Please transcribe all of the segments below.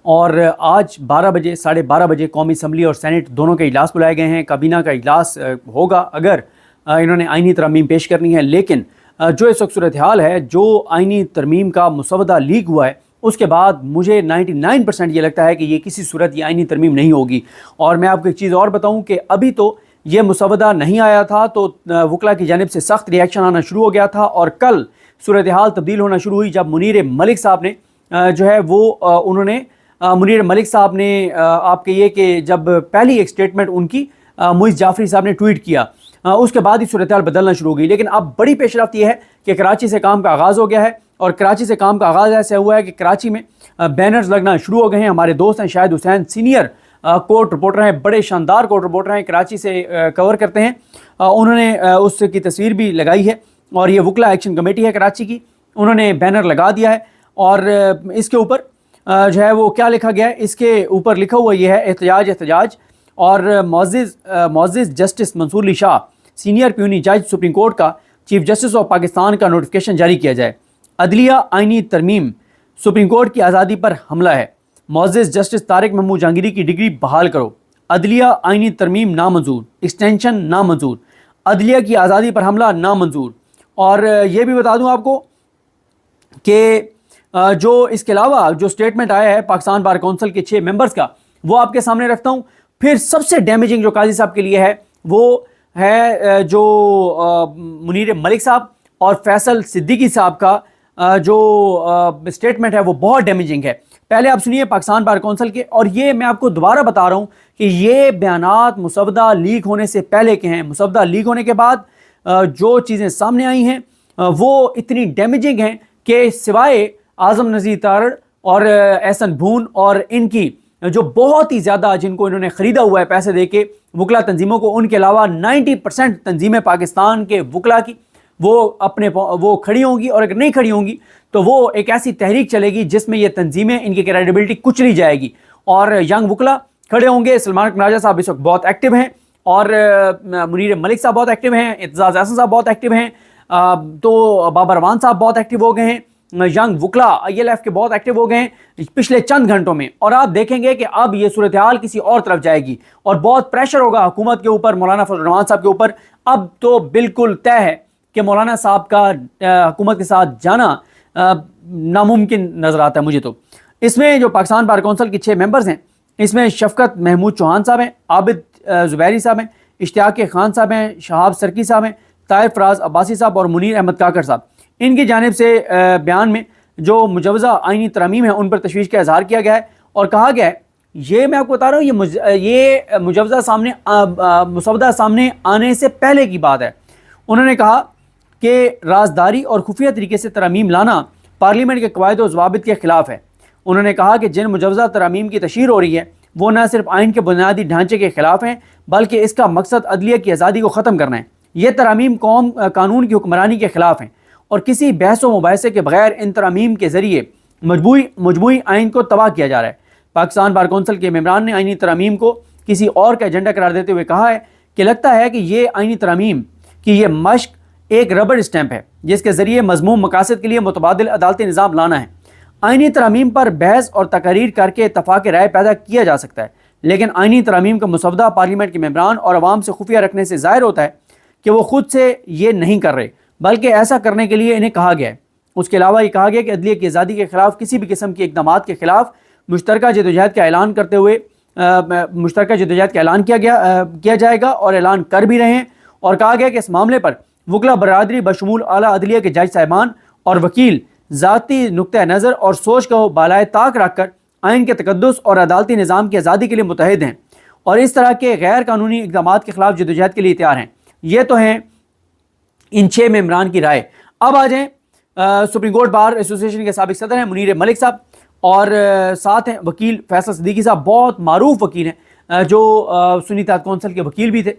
اور آج 12 بجے 12:30 بجے قومی اسمبلی اور سینٹ دونوں کے اجلاس بلائے گئے ہیں. کابینہ کا اجلاس ہوگا اگر انہوں نے آئینی ترامیم پیش کرنی ہے. لیکن جو اس وقت صورتحال ہے، جو آئینی ترمیم کا مسودہ لیک ہوا ہے، اس کے بعد مجھے 99% یہ لگتا ہے کہ یہ کسی صورت یہ آئینی ترمیم نہیں ہوگی. اور میں آپ کو ایک چیز اور بتاؤں کہ ابھی تو یہ مسودہ نہیں آیا تھا تو وکلاء کی جانب سے سخت ری ایکشن آنا شروع ہو گیا تھا، اور کل صورتحال تبدیل ہونا شروع ہوئی جب منیر ملک صاحب نے جو ہے وہ انہوں نے منیر ملک صاحب نے آپ کہیے کہ جب پہلی ایک سٹیٹمنٹ ان کی معیز جعفری صاحب نے ٹویٹ کیا، اس کے بعد ہی صورتحال بدلنا شروع ہو گئی. لیکن اب بڑی پیش رفت یہ ہے کہ کراچی سے کام کا آغاز ہو گیا ہے، اور کراچی سے کام کا آغاز ایسے ہوا ہے کہ کراچی میں بینرز لگنا شروع ہو گئے ہیں. ہمارے دوست ہیں شاہد حسین، سینئر کورٹ رپورٹر ہیں، بڑے شاندار کورٹ رپورٹر ہیں، کراچی سے کور کرتے ہیں. انہوں نے اس کی تصویر بھی لگائی ہے، اور یہ وکلاء ایکشن کمیٹی ہے کراچی کی، انہوں نے بینر لگا دیا ہے. اور اس کے اوپر جو ہے وہ کیا لکھا گیا ہے، اس کے اوپر لکھا ہوا یہ ہے احتجاج احتجاج. اور معزز جسٹس منصور علی شاہ سینئر پیونی جج سپریم کورٹ کا چیف جسٹس آف پاکستان کا نوٹیفکیشن جاری کیا جائے. عدلیہ آئینی ترمیم سپریم کورٹ کی آزادی پر حملہ ہے. معزز جسٹس طارق محمود جہانگیری کی ڈگری بحال کرو. عدلیہ آئینی ترمیم نامنظور، ایکسٹینشن نامنظور. عدلیہ کی آزادی پر حملہ نامنظور. اور یہ بھی بتا دوں آپ کو کہ جو اس کے علاوہ جو سٹیٹمنٹ آیا ہے پاکستان بار کونسل کے 6 ممبرز کا، وہ آپ کے سامنے رکھتا ہوں. پھر سب سے ڈیمیجنگ جو قاضی صاحب کے لیے ہے وہ ہے جو منیر ملک صاحب اور فیصل صدیقی صاحب کا جو سٹیٹمنٹ ہے وہ بہت ڈیمیجنگ ہے. پہلے آپ سنیے پاکستان بار کونسل کے، اور یہ میں آپ کو دوبارہ بتا رہا ہوں کہ یہ بیانات مسودہ لیک ہونے سے پہلے کے ہیں. مسودہ لیک ہونے کے بعد جو چیزیں سامنے آئی ہیں وہ اتنی ڈیمیجنگ ہیں کہ سوائے اعظم نذیر تارڑ اور احسن بھون اور ان کی جو بہت ہی زیادہ جن کو انہوں نے خریدا ہوا ہے پیسے دے کے وکلاء تنظیموں کو، ان کے علاوہ 90% تنظیمیں پاکستان کے وکلاء کی وہ کھڑی ہوں گی، اور اگر نہیں کھڑی ہوں گی تو وہ ایک ایسی تحریک چلے گی جس میں یہ تنظیمیں ان کی کریڈیبلٹی کچلی جائے گی. اور ینگ وکلاء کھڑے ہوں گے. سلمان قناجہ صاحب اس وقت بہت ایکٹیو ہیں، اور منیر ملک صاحب بہت ایکٹیو ہیں، اعتزاز احسن صاحب بہت ایکٹیو ہیں، تو بابر روان صاحب بہت ایکٹیو ہو گئے ہیں. ینگ وکلاء ILF کے بہت ایکٹیو ہو گئے ہیں پچھلے چند گھنٹوں میں. اور آپ دیکھیں گے کہ اب یہ صورتحال کسی اور طرف جائے گی، اور بہت پریشر ہوگا حکومت کے اوپر، مولانا فضل الرحمان صاحب کے اوپر. اب تو بالکل طے ہے کہ مولانا صاحب کا حکومت کے ساتھ جانا ناممکن نظر آتا ہے مجھے. تو اس میں جو پاکستان بار کونسل کے 6 ممبرز ہیں، اس میں شفقت محمود چوہان صاحب ہیں، عابد زبیری صاحب ہیں، اشتیاق خان صاحب ہیں، شہاب سرکی صاحب ہیں، طاہر فراز عباسی صاحب اور منیر احمد کاکڑ صاحب. ان کی جانب سے بیان میں جو مجوزہ آئینی ترامیم ہیں ان پر تشویش کا اظہار کیا گیا ہے، اور کہا گیا ہے، یہ میں آپ کو بتا رہا ہوں یہ مسودہ سامنے آنے سے پہلے کی بات ہے. انہوں نے کہا کہ رازداری اور خفیہ طریقے سے ترامیم لانا پارلیمنٹ کے قواعد و ضوابط کے خلاف ہے. انہوں نے کہا کہ جن مجوزہ ترامیم کی تشہیر ہو رہی ہے وہ نہ صرف آئین کے بنیادی ڈھانچے کے خلاف ہیں بلکہ اس کا مقصد عدلیہ کی آزادی کو ختم کرنا ہے. یہ ترامیم قانون کی حکمرانی کے خلاف ہیں، اور کسی بحث و مباحثے کے بغیر ان ترامیم کے ذریعے مجموعی آئین کو تباہ کیا جا رہا ہے. پاکستان بار کونسل کے ممبران نے آئینی ترامیم کو کسی اور کا ایجنڈا قرار دیتے ہوئے کہا ہے کہ لگتا ہے کہ یہ آئینی ترامیم کی یہ مشق ایک ربڑ اسٹیمپ ہے جس کے ذریعے مذموم مقاصد کے لیے متبادل عدالتی نظام لانا ہے. آئینی ترامیم پر بحث اور تقاریر کر کے اتفاق رائے پیدا کیا جا سکتا ہے، لیکن آئینی ترامیم کا مسودہ پارلیمنٹ کے ممبران اور عوام سے خفیہ رکھنے سے ظاہر ہوتا ہے کہ وہ خود سے یہ نہیں کر رہے بلکہ ایسا کرنے کے لیے انہیں کہا گیا ہے. اس کے علاوہ یہ کہا گیا کہ عدلیہ کی آزادی کے خلاف کسی بھی قسم کے اقدامات کے خلاف مشترکہ جدوجہد کا اعلان کرتے ہوئے مشترکہ جدوجہد کا اعلان کیا جائے گا، اور اعلان کر بھی رہے ہیں. اور کہا گیا کہ اس معاملے پر وکلاء برادری بشمول اعلیٰ عدلیہ کے جج صاحبان اور وکیل ذاتی نقطہ نظر اور سوچ کو بالائے طاق رکھ کر آئین کے تقدس اور عدالتی نظام کی آزادی کے لیے متحد ہیں، اور اس طرح کے غیر قانونی اقدامات کے خلاف جدوجہد کے لیے تیار ہیں. یہ تو ہیں ان 6 ممبران کی رائے. اب آ جائیں سپریم کورٹ بار ایسوسی ایشن کے سابق صدر ہیں منیر ملک صاحب، اور ساتھ ہیں وکیل فیصل صدیقی صاحب، بہت معروف وکیل ہیں جو سنی اتحاد کونسل کے وکیل بھی تھے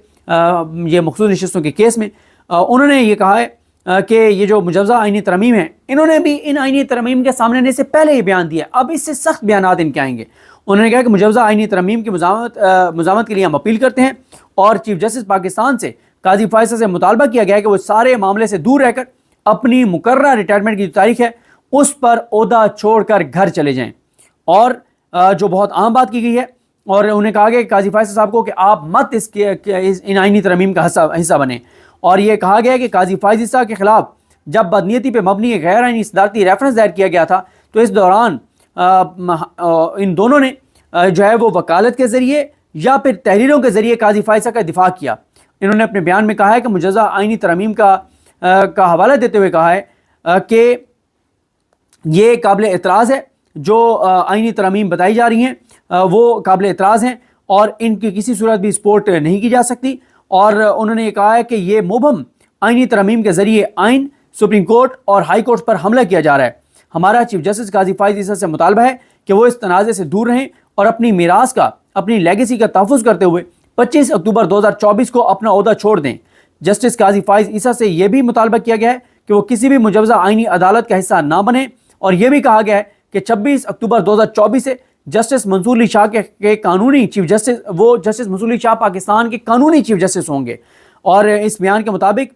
یہ مخصوص نشستوں کے کیس میں. انہوں نے یہ کہا ہے کہ یہ جو مجوزہ آئینی ترمیم ہے، انہوں نے بھی ان آئینی ترمیم کے سامنے آنے سے پہلے یہ بیان دیا. اب اس سے سخت بیانات ان کے آئیں گے. انہوں نے کہا کہ مجوزہ آئینی ترمیم کی مزاحمت کے لیے ہم اپیل کرتے ہیں، اور چیف جسٹس پاکستان سے قاضی فیصل سے مطالبہ کیا گیا ہے کہ وہ سارے معاملے سے دور رہ کر اپنی مقررہ ریٹائرمنٹ کی جو تاریخ ہے اس پر عہدہ چھوڑ کر گھر چلے جائیں. اور جو بہت عام بات کی گئی ہے، اور انہیں کہا گیا کہ قاضی فیصل صاحب کو کہ آپ مت ان آئینی ترمیم کا حصہ بنیں، اور یہ کہا گیا کہ قاضی فائز عیسیٰ کے خلاف جب بدنیتی پہ مبنی غیر آئینی صدارتی ریفرنس دائر کیا گیا تھا تو اس دوران ان دونوں نے جو ہے وہ وکالت کے ذریعے یا پھر تحریروں کے ذریعے قاضی فائز عیسیٰ کا دفاع کیا۔ انہوں نے اپنے بیان میں کہا ہے کہ مجزہ آئینی ترمیم کا حوالہ دیتے ہوئے کہا ہے کہ یہ قابل اعتراض ہے، جو آئینی ترمیم بتائی جا رہی ہیں وہ قابل اعتراض ہیں اور ان کی کسی صورت بھی سپورٹ نہیں کی جا سکتی، اور انہوں نے یہ کہا ہے کہ یہ مبہم آئینی ترمیم کے ذریعے آئین، سپریم کورٹ اور ہائی کورٹ پر حملہ کیا جا رہا ہے۔ ہمارا چیف جسٹس قاضی فائز عیسیٰ سے مطالبہ ہے کہ وہ اس تنازع سے دور رہیں اور اپنی میراث کا، اپنی لیگیسی کا تحفظ کرتے ہوئے 25 اکتوبر 2024 کو اپنا عہدہ چھوڑ دیں۔ جسٹس قاضی فائز عیسیٰ سے یہ بھی مطالبہ کیا گیا ہے کہ وہ کسی بھی مجوزہ آئینی عدالت کا حصہ نہ بنیں، اور یہ بھی کہا گیا ہے کہ 26 اکتوبر 2024 سے جسٹس منصور علی شاہ کے قانونی چیف جسٹس، وہ جسٹس منصور علی شاہ پاکستان کے قانونی چیف جسٹس ہوں گے، اور اس بیان کے مطابق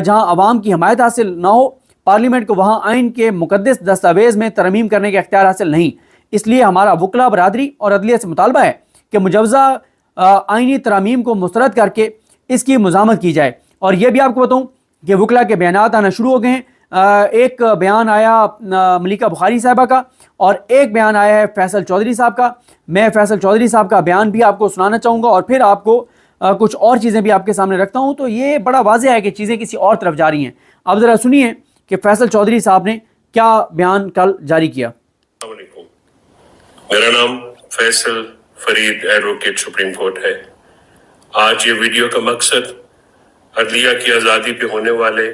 جہاں عوام کی حمایت حاصل نہ ہو پارلیمنٹ کو، وہاں آئین کے مقدس دستاویز میں ترمیم کرنے کا اختیار حاصل نہیں۔ اس لیے ہمارا وکلا برادری اور عدلیہ سے مطالبہ ہے کہ مجوزہ آئینی ترامیم کو مسترد کر کے اس کی مزاحمت کی جائے۔ اور یہ بھی آپ کو بتاؤں کہ وکلا کے بیانات آنا شروع ہو گئے ہیں۔ ایک بیان آیا ملیکہ بخاری صاحبہ کا اور ایک بیان آیا ہے فیصل چودھری صاحب کا۔ میں فیصل چودھری صاحب کا بیان بھی آپ کو سنانا چاہوں گا اور پھر آپ کو کچھ اور چیزیں بھی آپ کے سامنے رکھتا ہوں۔ تو یہ بڑا واضح ہے کہ چیزیں کسی اور طرف جا رہی ہیں۔ اب ذرا سنیے کہ فیصل چودھری صاحب نے کیا بیان کل جاری کیا۔ السلام علیکم، میرا نام Faisal Farid advocate supreme court ہے۔ آج یہ ویڈیو کا مقصد عدلیہ کی آزادی پہ ہونے والے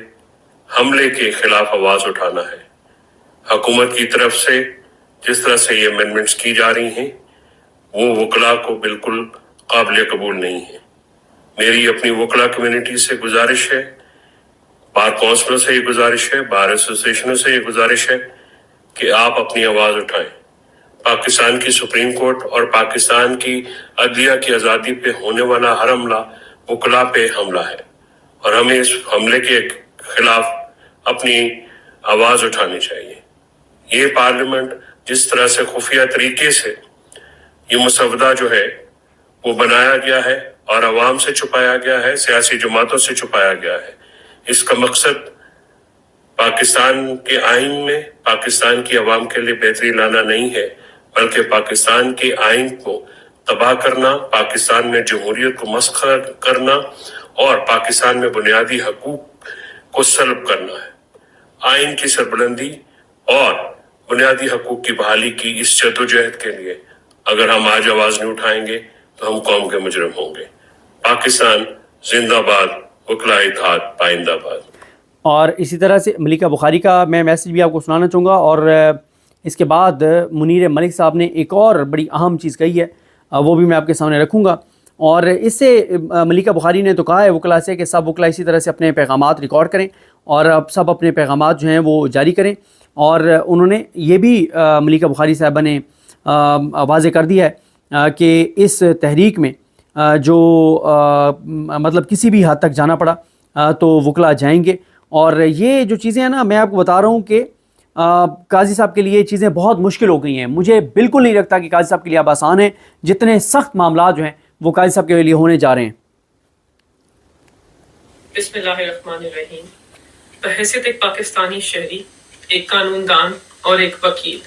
حملے کے خلاف آواز اٹھانا ہے۔ حکومت کی طرف سے جس طرح سے یہ امینڈمنٹس کی جا رہی ہیں وہ وکلاء کو بالکل قابل قبول نہیں ہے۔ میری اپنی وکلاء کمیونٹی سے گزارش ہے، بار کونسلوں سے یہ گزارش ہے، بار ایسوسیشنوں سے یہ گزارش ہے کہ آپ اپنی آواز اٹھائیں۔ پاکستان کی سپریم کورٹ اور پاکستان کی عدلیہ کی آزادی پہ ہونے والا ہر حملہ وکلاء پہ حملہ ہے، اور ہمیں اس حملے کے خلاف اپنی آواز اٹھانی چاہیے۔ یہ پارلیمنٹ جس طرح سے خفیہ طریقے سے یہ مسودہ جو ہے وہ بنایا گیا ہے اور عوام سے چھپایا گیا ہے، سیاسی جماعتوں سے چھپایا گیا ہے، اس کا مقصد پاکستان کے آئین میں پاکستان کی عوام کے لیے بہتری لانا نہیں ہے، بلکہ پاکستان کے آئین کو تباہ کرنا، پاکستان میں جمہوریت کو مسخ کرنا اور پاکستان میں بنیادی حقوق کو سلب کرنا ہے۔ آئین کی سربلندی اور بنیادی حقوق کی بحالی کی اس جدوجہد کے لیے اگر ہم آج آواز نہیں اٹھائیں گے تو ہم قوم کے مجرم ہوں گے۔ پاکستان زندہ باد، وکلاء اتحاد پائندہ باد۔ اور اسی طرح سے ملیکہ بخاری کا میں میسیج بھی آپ کو سنانا چاہوں گا، اور اس کے بعد منیر ملک صاحب نے ایک اور بڑی اہم چیز کہی ہے، وہ بھی میں آپ کے سامنے رکھوں گا۔ اور اس سے ملیکہ بخاری نے تو کہا ہے وکلاء سے کہ سب وکلاء اسی طرح سے اپنے پیغامات ریکارڈ کریں اور اب سب اپنے پیغامات جو ہیں وہ جاری کریں، اور انہوں نے یہ بھی ملیکہ بخاری صاحبہ نے واضح کر دیا ہے کہ اس تحریک میں جو مطلب کسی بھی حد تک جانا پڑا تو وکلاء جائیں گے۔ اور یہ جو چیزیں ہیں نا، میں آپ کو بتا رہا ہوں کہ قاضی صاحب کے لیے یہ چیزیں بہت مشکل ہو گئی ہیں۔ مجھے بالکل نہیں لگتا کہ قاضی صاحب کے لیے اب آسان ہے، جتنے سخت معاملات جو ہیں وہ قاضی صاحب کے لیے ہونے جا رہے ہیں۔ بسم اللہ الرحمن الرحیم۔ بحیثیت ایک پاکستانی شہری، ایک قانون دان اور ایک وکیل،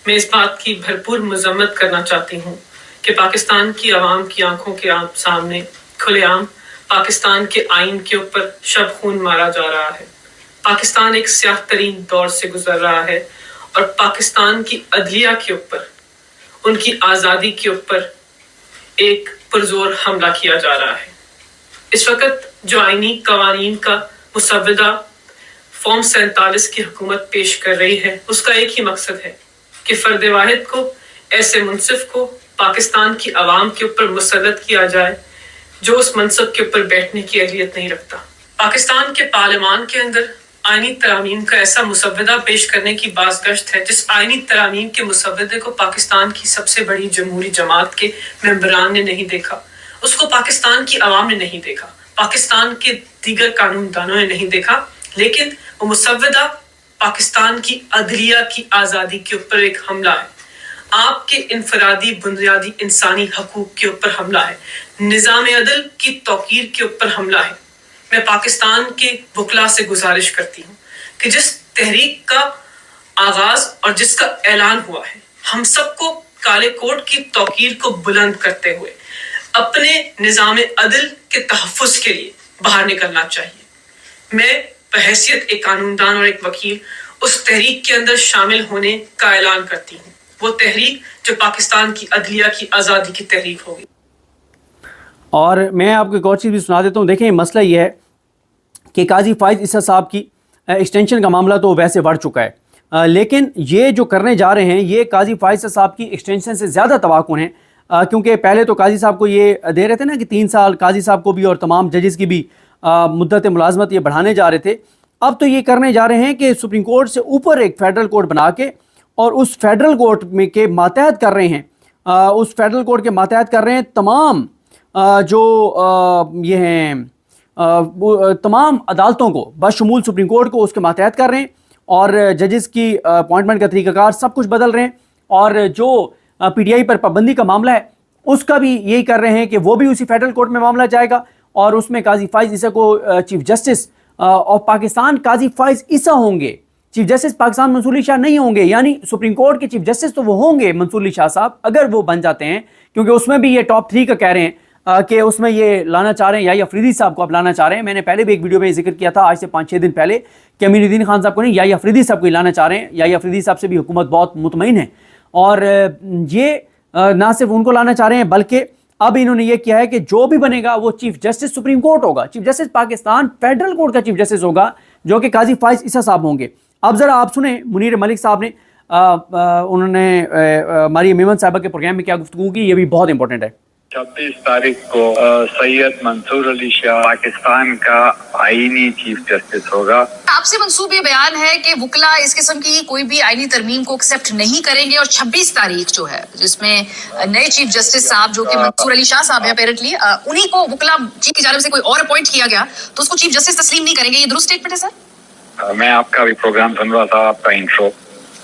میں اس بات کی بھرپور مذمت کرنا چاہتی ہوں کہ پاکستان کی عوام کی آنکھوں کے سامنے کھلے عام پاکستان کے آئین کے اوپر شب خون مارا جا رہا ہے۔ پاکستان ایک سیاہ ترین دور سے گزر رہا ہے اور پاکستان کی عدلیہ کے اوپر، ان کی آزادی کے اوپر ایک پرزور حملہ کیا جا رہا ہے۔ اس وقت جو آئینی قوانین کا مسودہ فارم 47 کی حکومت پیش کر رہی ہے، اس کا ایک ہی مقصد ہے کہ فرد واحد کو، ایسے منصف کو پاکستان کی عوام کے اوپر مسلط کیا جائے جو اس منصب کے اوپر بیٹھنے کی اہلیت نہیں رکھتا۔ پاکستان کے پارلیمان کے اندر آئینی ترامیم کا ایسا مسودہ پیش کرنے کی بازگشت ہے جس آئینی ترامیم کے مسودے کو پاکستان کی سب سے بڑی جمہوری جماعت کے ممبران نے نہیں دیکھا، اس کو پاکستان کی عوام نے نہیں دیکھا، پاکستان کے دیگر قانون دانوں نے نہیں دیکھا، لیکن وہ مسودہ پاکستان کی عدلیہ کی آزادی کے اوپر ایک حملہ ہے۔ آپ کے انفرادی بنیادی انسانی حقوق کے اوپر حملہ ہے، نظام عدل کی توقیر کے اوپر حملہ ہے۔ میں پاکستان کے وکلاء سے گزارش کرتی ہوں کہ جس تحریک کا آغاز اور جس کا اعلان ہوا ہے، ہم سب کو کالے کوٹ کی توقیر کو بلند کرتے ہوئے اپنے نظام عدل کے تحفظ کے لیے باہر نکلنا چاہیے۔ میں بحیثیت ایک قانون دان اور ایک وکیل اس تحریک کے اندر شامل ہونے کا اعلان کرتی ہوں، وہ تحریک جو پاکستان کی عدلیہ کی آزادی کی تحریک ہوگی۔ اور میں آپ کو ایک اور چیز بھی سنا دیتا ہوں. دیکھیں مسئلہ یہ ہے کہ قاضی فائز عیسیٰ صاحب کی ایکسٹینشن کا معاملہ تو ویسے بڑھ چکا ہے، لیکن یہ جو کرنے جا رہے ہیں یہ قاضی فائز صاحب کی ایکسٹینشن سے زیادہ توقع ہیں، کیونکہ پہلے تو قاضی صاحب کو یہ دے رہے تھے نا کہ 3 سال قاضی صاحب کو بھی اور تمام ججز کی بھی مدت ملازمت یہ بڑھانے جا رہے تھے. اب تو یہ کرنے جا رہے ہیں کہ سپریم کورٹ سے اوپر ایک فیڈرل کورٹ بنا کے اور اس فیڈرل کورٹ میں کے ماتحت کر رہے ہیں، اس فیڈرل کورٹ کے ماتحت کر رہے ہیں تمام جو یہ ہیں تمام عدالتوں کو بشمول سپریم کورٹ کو اس کے ماتحت کر رہے ہیں، اور ججز کی اپوائنٹمنٹ کا طریقہ کار سب کچھ بدل رہے ہیں، اور جو پی ٹی آئی پر پابندی کا معاملہ ہے اس کا بھی یہی کر رہے ہیں کہ وہ بھی اسی فیڈرل کورٹ میں معاملہ جائے گا، اور اس میں قاضی فائز عیسیٰ کو چیف جسٹس آف پاکستان قاضی فائز عیسیٰ ہوں گے، چیف جسٹس پاکستان منصور علی شاہ نہیں ہوں گے. یعنی سپریم کورٹ کے چیف جسٹس تو وہ ہوں گے منصور علی شاہ صاحب اگر وہ بن جاتے ہیں، کیونکہ اس میں بھی یہ ٹاپ 3 کا کہہ رہے ہیں کہ اس میں یہ لانا چاہ رہے ہیں یا افریدی صاحب کو اب لانا چاہ رہے ہیں. میں نے پہلے بھی ایک ویڈیو میں ذکر کیا تھا آج سے 5-6 دن پہلے کہ امین الدین خان صاحب کو نہیں، یا افریدی صاحب کو ہی لانا چاہ رہے ہیں. یا افریدی صاحب سے بھی حکومت بہت مطمئن ہے، اور یہ نہ صرف ان کو لانا چاہ رہے ہیں بلکہ اب انہوں نے یہ کیا ہے کہ جو بھی بنے گا وہ چیف جسٹس سپریم کورٹ ہوگا، chief justice Pakistan federal court کا چیف جسٹس ہوگا جو کہ قاضی فائز عیسیٰ صاحب ہوں گے. اب ذرا آپ سنیں منیر ملک صاحب نے انہوں نے ہماری میمن صاحبہ کے پروگرام میں کیا گفتگو کی، یہ بھی بہت امپورٹنٹ ہے. 26 تاریخ کو سید منصور علی شاہ پاکستان کا آئینی چیف جسٹس ہوگا. آپ سے منسوب یہ بیان ہے کہ وکلاء اس قسم کی کوئی بھی آئینی ترمیم کو ایکسیپٹ نہیں کریں گے، اور 26 تاریخ جو ہے جس میں نئے چیف جسٹس صاحب جو کہ منصور علی شاہ صاحب ہیں اپیرنٹلی انہی کو وکلاء چیف کی جانب سے کوئی اور اپوائنٹ کیا گیا تو اس کو چیف جسٹس تسلیم نہیں کریں گے، یہ درست اسٹیٹمنٹ ہے سر؟ میں آپ کا بھی پروگرام سن رہا تھا، آپ کا انٹرو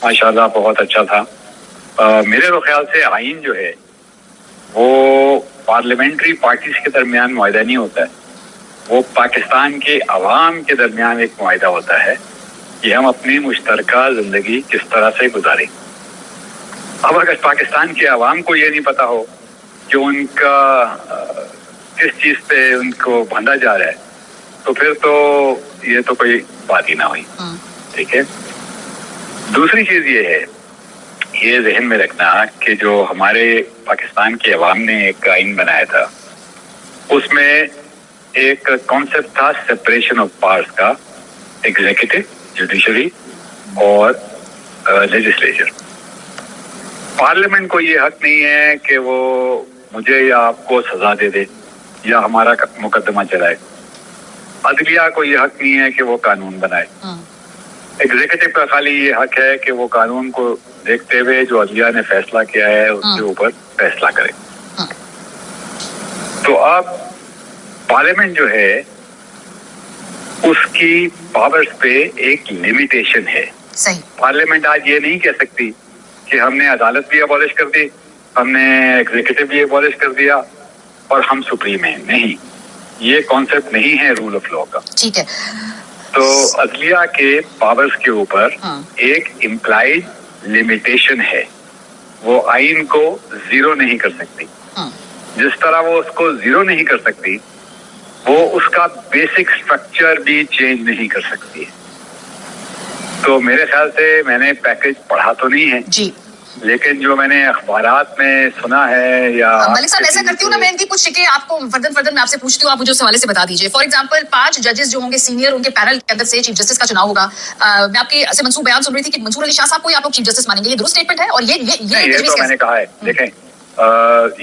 ماشاءاللہ بہت اچھا تھا. میرے تو خیال سے آئین جو ہے وہ پارلیمنٹری پارٹیز کے درمیان معاہدہ نہیں ہوتا ہے، وہ پاکستان کے عوام کے درمیان ایک معاہدہ ہوتا ہے کہ ہم اپنی مشترکہ زندگی کس طرح سے گزاریں. اب اگر پاکستان کے عوام کو یہ نہیں پتا ہو کہ ان کا کس چیز پہ ان کو بھانڈا جا رہا ہے تو پھر تو یہ تو کوئی بات ہی نہ ہوئی. ٹھیک ہے. دوسری چیز یہ ہے، یہ ذہن میں رکھنا کہ جو ہمارے پاکستان کے عوام نے ایک آئین بنایا تھا اس میں ایک کانسیپٹ تھا سپریشن آف پاورز کا، ایگزیکٹو، جوڈیشری اور لیجسلیچر. پارلیمنٹ کو یہ حق نہیں ہے کہ وہ مجھے یا آپ کو سزا دے دے یا ہمارا مقدمہ چلائے. عدلیہ کو یہ حق نہیں ہے کہ وہ قانون بنائے. ایگزیکٹو کا خالی یہ حق ہے کہ وہ قانون کو دیکھتے ہوئے جو عدلیہ نے فیصلہ کیا ہے اس کے اوپر فیصلہ کرے. تو اب پارلیمنٹ جو ہے اس کی پاورز پہ ایک لیمیٹیشن ہے. پارلیمنٹ آج یہ نہیں کہہ سکتی کہ ہم نے عدالت بھی ابالش کر دی، ہم نے ایگزیکٹو بھی ابالش کر دیا اور ہم سپریم ہیں. نہیں، یہ کانسیپٹ نہیں ہے رول آف لا کا. ٹھیک ہے. تو عدلیہ کے پاورز کے اوپر ایک امپلائڈ لمیٹیشن ہے، وہ آئین کو زیرو نہیں کر سکتی. جس طرح وہ اس کو زیرو نہیں کر سکتی وہ اس کا بیسک سٹرکچر بھی چینج نہیں کر سکتی. تو میرے خیال سے میں نے پیکج پڑھا تو نہیں ہے جی، لیکن جو میں نے اخبارات میں سنا ہے یا ملک صاحب ایسا کرتی ہوں نا، میں ان کی کچھ شکیں آپ کو فردن میں آپ سے پوچھتی ہوں، آپ مجھے اس حوالے سے بتا دیجیے. فار ایگزامپل 5 ججز جو ہوں گے سینئر، ان کے پینل کے اندر سے چیف جسٹس کا چناؤ ہوگا. میں آپ کے سے منصوب بیان سن رہی تھی کہ منصور علی شاہ صاحب کو ہی آپ لوگ چیف جسٹس مانیں گے، یہ درست اسٹیٹمنٹ ہے؟ اور یہ تو میں نے کہا ہے، دیکھیں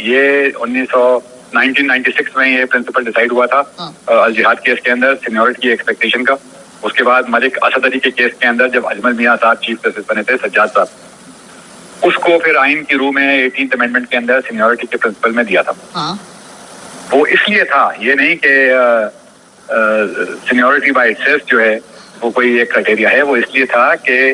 یہ 1996 میں یہ پرنسپل ڈیسائیڈ ہوا تھا الجہاد کیس کے اندر سینیورٹی کی ایکسپیکٹیشن کا. اس کے بعد ملک اسد علی کے کیس کے اندر جب اجمل میاں صاحب چیف جسٹس بنے تھے، سجاد صاحب، اس کو پھر آئین کی روح میں 18th امینڈمنٹ کے اندر سینیورٹی کے پرنسپل میں دیا تھا. وہ اس لیے تھا، یہ نہیں کہ سینیورٹی بائی اٹ سیلف جو ہے وہ کوئی ایک کرائٹیریا ہے، وہ اس لیے تھا کہ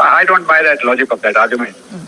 I don't buy that logic of that argument